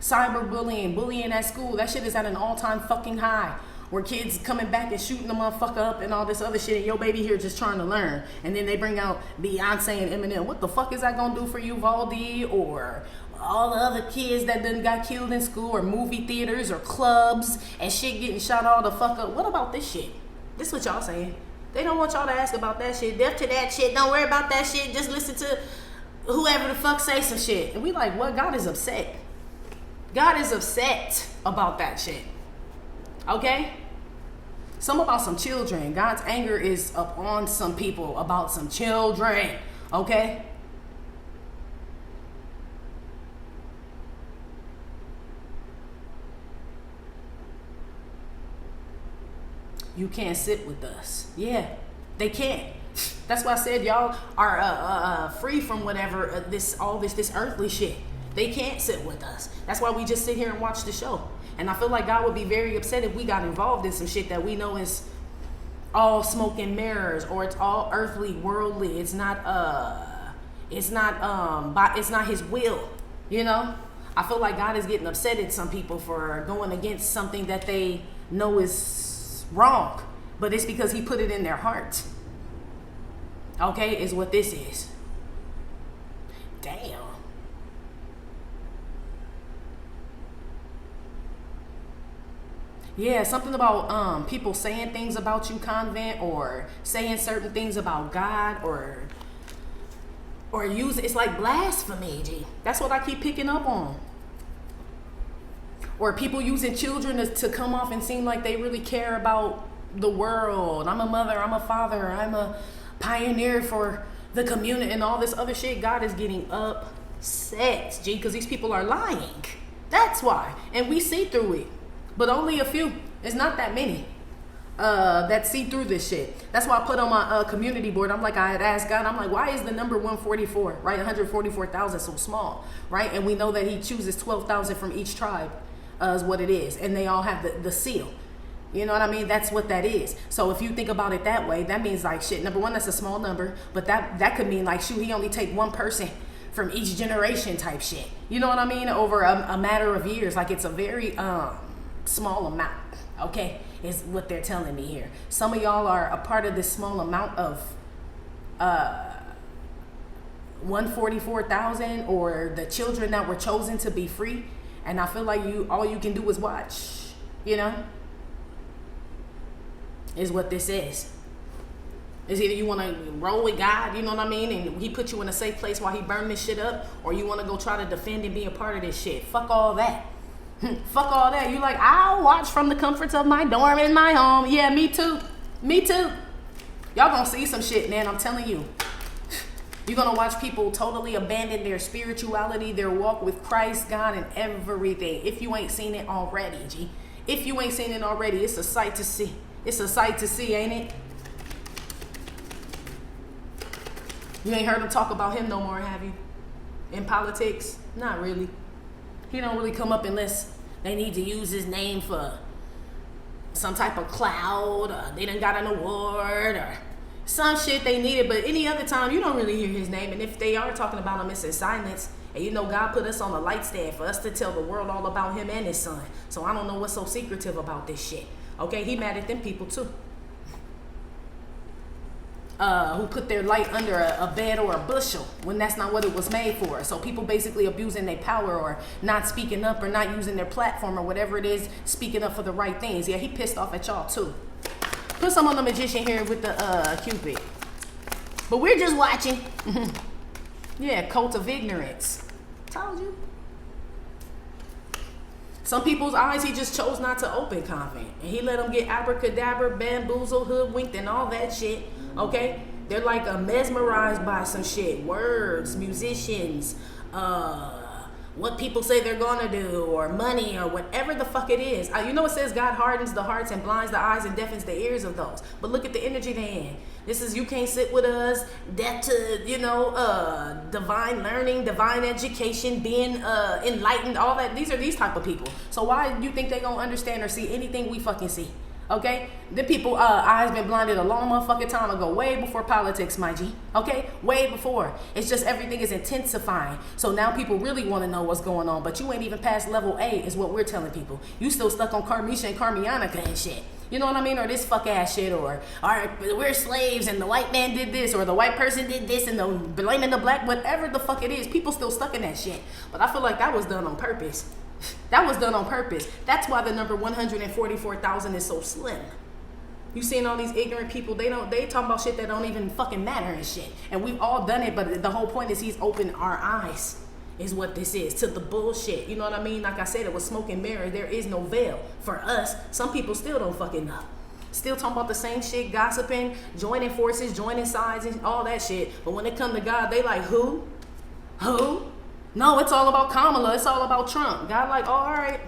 [SPEAKER 1] Cyberbullying, bullying at school, that shit is at an all-time fucking high. Where kids coming back and shooting the motherfucker up and all this other shit, and your baby here just trying to learn. And then they bring out Beyonce and Eminem. What the fuck is that gonna do for you, Valdi? Or all the other kids that done got killed in school, or movie theaters, or clubs, and shit getting shot all the fuck up. What about this shit? This what y'all saying. They don't want y'all to ask about that shit. Deaf to that shit. Don't worry about that shit. Just listen to whoever the fuck say some shit. And we like, what? God is upset. God is upset about that shit. Okay? Some about some children. God's anger is upon some people about some children. Okay? You can't sit with us. Yeah, they can't. That's why I said y'all are free from whatever this earthly shit. They can't sit with us. That's why we just sit here and watch the show. And I feel like God would be very upset if we got involved in some shit that we know is all smoke and mirrors, or it's all earthly, worldly. It's not his will, you know? I feel like God is getting upset at some people for going against something that they know is wrong, but it's because he put it in their heart. Okay, is what this is. Damn. Yeah, something about people saying things about you, Convent, or saying certain things about God, or use it's like blasphemy, G. That's what I keep picking up on. Or people using children to come off and seem like they really care about the world. I'm a mother, I'm a father, I'm a pioneer for the community and all this other shit. God is getting upset, G, because these people are lying. That's why. And we see through it. But only a few. It's not that many that see through this shit. That's why I put on my community board. I'm like, I had asked God, I'm like, why is the number 144, right? 144,000 so small, right? And we know that he chooses 12,000 from each tribe is what it is. And they all have the seal. You know what I mean? That's what that is. So if you think about it that way, that means like shit. Number one, that's a small number. But that could mean like, shoot, he only take one person from each generation type shit. You know what I mean? Over a matter of years. Like it's a very small amount, okay, is what they're telling me here. Some of y'all are a part of this small amount of 144,000, or the children that were chosen to be free. And I feel like all you can do is watch, you know, is what this is. Is either you want to roll with God, you know what I mean, and he put you in a safe place while he burned this shit up, or you want to go try to defend and be a part of this shit. Fuck all that. Fuck all that. You like, I'll watch from the comforts of my dorm in my home. Yeah, me too. Me too. Y'all gonna see some shit, man. I'm telling you. You're gonna watch people totally abandon their spirituality, their walk with Christ, God, and everything. If you ain't seen it already, G. If you ain't seen it already, it's a sight to see. It's a sight to see, ain't it? You ain't heard them talk about him no more, have you? In politics? Not really. He don't really come up unless they need to use his name for some type of clout, or they done got an award, or some shit they needed. But any other time, you don't really hear his name. And if they are talking about him, it's in silence. And you know, God put us on the light stand for us to tell the world all about him and his son. So I don't know what's so secretive about this shit. Okay, he mad at them people too. Who put their light under a bed or a bushel when that's not what it was made for. So people basically abusing their power, or not speaking up, or not using their platform, or whatever it is, speaking up for the right things. Yeah, he pissed off at y'all too. Put some on the magician here with the Cupid. But we're just watching. Yeah, cult of ignorance. Told you. Some people's eyes he just chose not to open, Convent. And he let them get abracadabra, bamboozled, hoodwinked, and all that shit. Okay? They're like mesmerized by some shit. Words, musicians, what people say they're gonna do, or money, or whatever the fuck it is. You know it says God hardens the hearts and blinds the eyes and deafens the ears of those. But look at the energy they're in. This is you can't sit with us, deaf to, divine learning, divine education, being enlightened, all that. These are these type of people. So why do you think they gonna understand or see anything we fucking see? Okay, the people eyes been blinded a long motherfucking time ago, way before politics, my G. Okay, way before. It's just everything is intensifying. So now people really want to know what's going on, but you ain't even past level A, is what we're telling people. You still stuck on Carmisha and Carmianica and shit. You know what I mean? Or this fuck ass shit, or we're slaves and the white man did this, or the white person did this, and the blaming the black, whatever the fuck it is. People still stuck in that shit. But I feel like that was done on purpose. That was done on purpose. That's why the number 144,000 is so slim. You seeing all these ignorant people, they talking about shit that don't even fucking matter and shit. And we've all done it, but the whole point is he's opened our eyes, is what this is, to the bullshit. You know what I mean? Like I said, it was smoke and mirror. There is no veil. For us, some people still don't fucking know. Still talking about the same shit, gossiping, joining forces, joining sides, and all that shit. But when it come to God, they like, who? Who? No, it's all about Kamala. It's all about Trump. God like, oh, all right.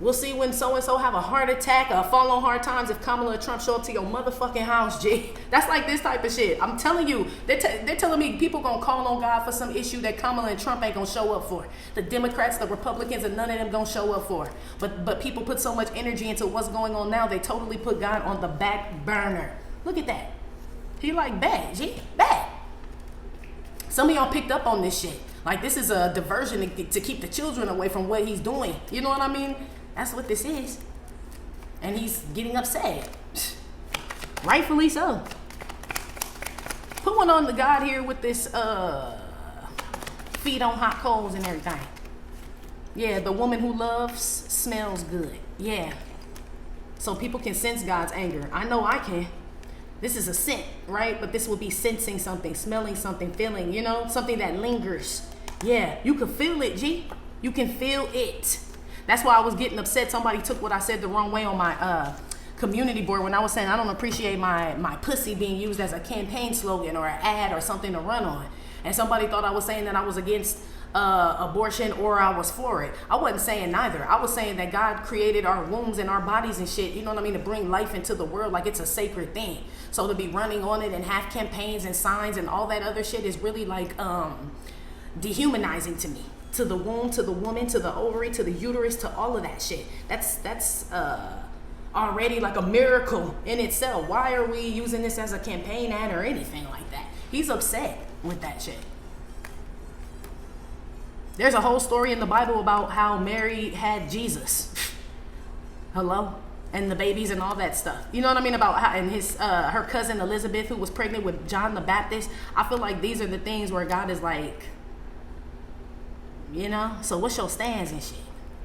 [SPEAKER 1] We'll see when so-and-so have a heart attack or fall on hard times if Kamala and Trump show up to your motherfucking house, G. That's like this type of shit. I'm telling you, they're telling me people gonna call on God for some issue that Kamala and Trump ain't gonna show up for. The Democrats, the Republicans, and none of them gonna show up for. But people put so much energy into what's going on now, they totally put God on the back burner. Look at that. He like, bad, G, bad. Some of y'all picked up on this shit. Like, this is a diversion to keep the children away from what he's doing. You know what I mean? That's what this is. And he's getting upset. Rightfully so. Put one on the God here with this feet on hot coals and everything. Yeah, the woman who loves smells good. Yeah. So people can sense God's anger. I know I can. This is a scent, right? But this would be sensing something, smelling something, feeling, something that lingers. Yeah, you can feel it, G. You can feel it. That's why I was getting upset. Somebody took what I said the wrong way on my community board when I was saying I don't appreciate my pussy being used as a campaign slogan or an ad or something to run on. And somebody thought I was saying that I was against abortion or I was for it. I wasn't saying neither. I was saying that God created our wombs and our bodies and shit, you know what I mean, to bring life into the world like it's a sacred thing. So to be running on it and have campaigns and signs and all that other shit is really like dehumanizing to me. To the womb, to the woman, to the ovary, to the uterus, to all of that shit. That's already like a miracle in itself. Why are we using this as a campaign ad or anything like that? He's upset with that shit. There's a whole story in the Bible about how Mary had Jesus. Hello? And the babies and all that stuff. You know what I mean? About how, and her cousin Elizabeth, who was pregnant with John the Baptist. I feel like these are the things where God is like, so what's your stands and shit?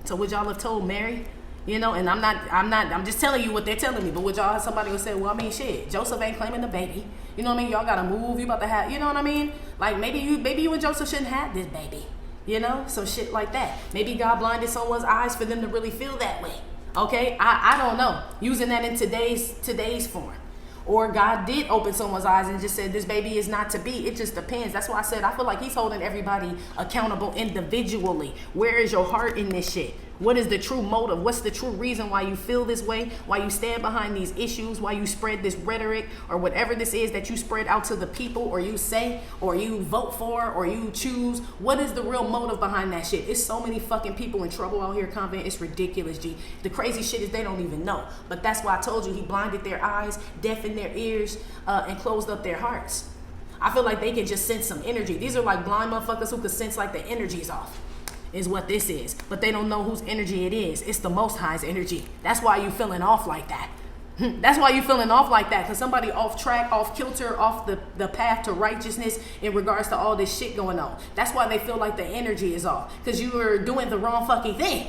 [SPEAKER 1] So would y'all have told Mary, and I'm just telling you what they're telling me, but would y'all have somebody who said, well, I mean, shit, Joseph ain't claiming the baby. You know what I mean? Y'all gotta move, you about to have, you know what I mean? Like maybe you and Joseph shouldn't have this baby, some shit like that. Maybe God blinded someone's eyes for them to really feel that way. Okay, I don't know. Using that in today's form. Or God did open someone's eyes and just said, this baby is not to be. It just depends. That's why I said, I feel like he's holding everybody accountable individually. Where is your heart in this shit? What is the true motive? What's the true reason why you feel this way? Why you stand behind these issues? Why you spread this rhetoric or whatever this is that you spread out to the people or you say or you vote for or you choose? What is the real motive behind that shit? It's so many fucking people in trouble out here, Convent. It's ridiculous, G. The crazy shit is they don't even know. But that's why I told you he blinded their eyes, deafened their ears, and closed up their hearts. I feel like they can just sense some energy. These are like blind motherfuckers who could sense like the energy's off. Is what this is, but they don't know whose energy it is. It's the Most High's energy. That's why you feeling off like that. That's why you feeling off like that, because somebody off track, off kilter, off the path to righteousness in regards to all this shit going on. That's why they feel like the energy is off, because you are doing the wrong fucking thing.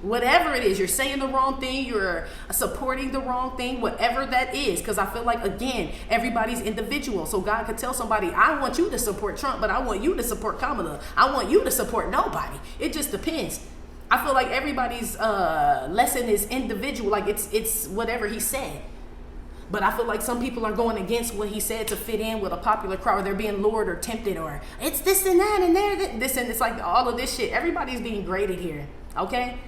[SPEAKER 1] Whatever it is, you're saying the wrong thing, you're supporting the wrong thing, whatever that is. Because I feel like, again, everybody's individual. So God could tell somebody, I want you to support Trump, but I want you to support Kamala. I want you to support nobody. It just depends. I feel like everybody's lesson is individual. Like it's whatever he said. But I feel like some people are going against what he said to fit in with a popular crowd, or they're being lured or tempted, or it's this and that and there, this and it's like all of this shit. Everybody's being graded here, okay?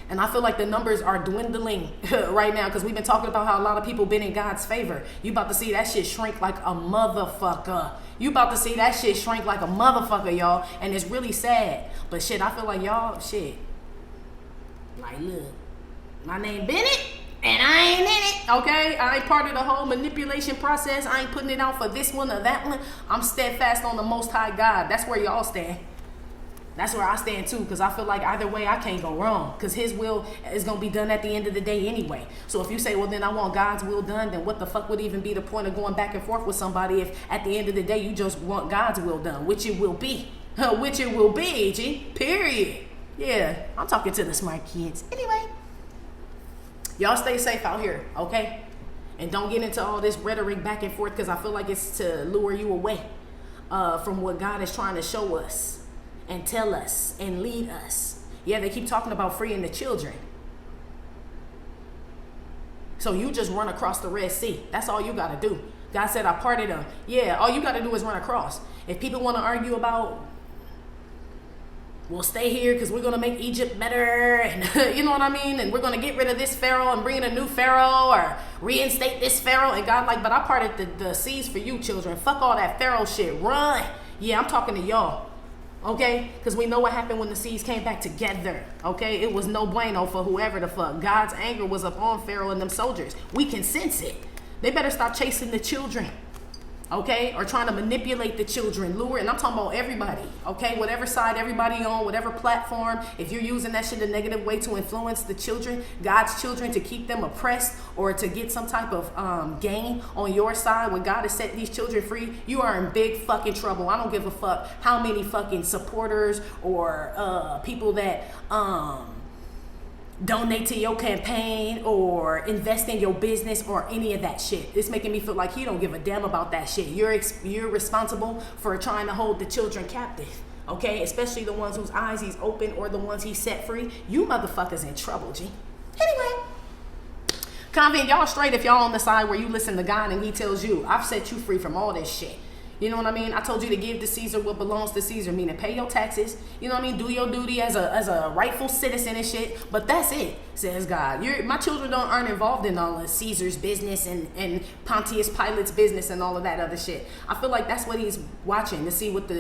[SPEAKER 1] And I feel like the numbers are dwindling right now because we've been talking about how a lot of people been in God's favor. You about to see that shit shrink like a motherfucker. You about to see that shit shrink like a motherfucker, y'all. And it's really sad. But shit, I feel like y'all, shit. Like, look, my name Bennett and I ain't in it, okay? I ain't part of the whole manipulation process. I ain't putting it out for this one or that one. I'm steadfast on the Most High God. That's where y'all stand. That's where I stand too, because I feel like either way I can't go wrong, because his will is going to be done at the end of the day anyway. So if you say, well, then I want God's will done, then what the fuck would even be the point of going back and forth with somebody if at the end of the day you just want God's will done, which it will be. Which it will be, G. Period. Yeah, I'm talking to the smart kids. Anyway, y'all stay safe out here, okay? And don't get into all this rhetoric back and forth, because I feel like it's to lure you away from what God is trying to show us and tell us and lead us. Yeah, they keep talking about freeing the children. So you just run across the Red Sea. That's all you got to do. God said, I parted them. Yeah, all you got to do is run across. If people want to argue about, we'll stay here because we're going to make Egypt better, and you know what I mean? And we're going to get rid of this Pharaoh and bring in a new Pharaoh, or reinstate this Pharaoh. And God like, but I parted the seas for you, children. Fuck all that Pharaoh shit. Run. Yeah, I'm talking to y'all. Okay, because we know what happened when the seas came back together. Okay, it was no bueno for whoever the fuck. God's anger was upon Pharaoh and them soldiers. We can sense it. They better stop chasing the children. Okay, or trying to manipulate the children, lure, and I'm talking about everybody, okay, whatever side everybody on, whatever platform, if you're using that shit a negative way to influence the children, God's children, to keep them oppressed or to get some type of gain on your side when God has set these children free, you are in big fucking trouble. I don't give a fuck how many fucking supporters or people that donate to your campaign or invest in your business or any of that shit. It's making me feel like he don't give a damn about that shit. You're responsible for trying to hold the children captive, okay? Especially the ones whose eyes he's open or the ones he set free. You motherfuckers in trouble, G. Anyway, Convent, y'all straight if y'all on the side where you listen to God and he tells you, I've set you free from all this shit. You know what I mean? I told you to give to Caesar what belongs to Caesar, meaning pay your taxes. You know what I mean? Do your duty as a rightful citizen and shit. But that's it, says God. My children aren't involved in all of Caesar's business and Pontius Pilate's business and all of that other shit. I feel like that's what he's watching to see what do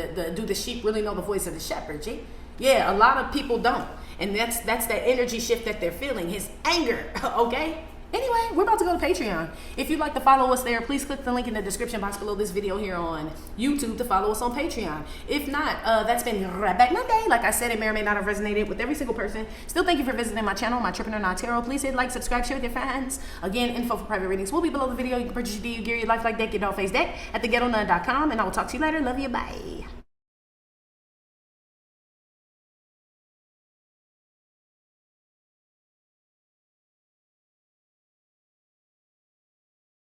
[SPEAKER 1] the sheep really know the voice of the shepherd, G? Yeah, a lot of people don't. And that's that energy shift that they're feeling, his anger, okay? Anyway, we're about to go to Patreon. If you'd like to follow us there, please click the link in the description box below this video here on YouTube to follow us on Patreon. If not, that's been Right Back Monday. Like I said, it may or may not have resonated with every single person. Still, thank you for visiting my channel, My Trippin' or Not Tarot. Please hit like, subscribe, share with your friends. Again, info for private readings will be below the video. You can purchase your DU gear, your life like deck, your doll face deck at theghettonun.com. And I will talk to you later. Love you. Bye.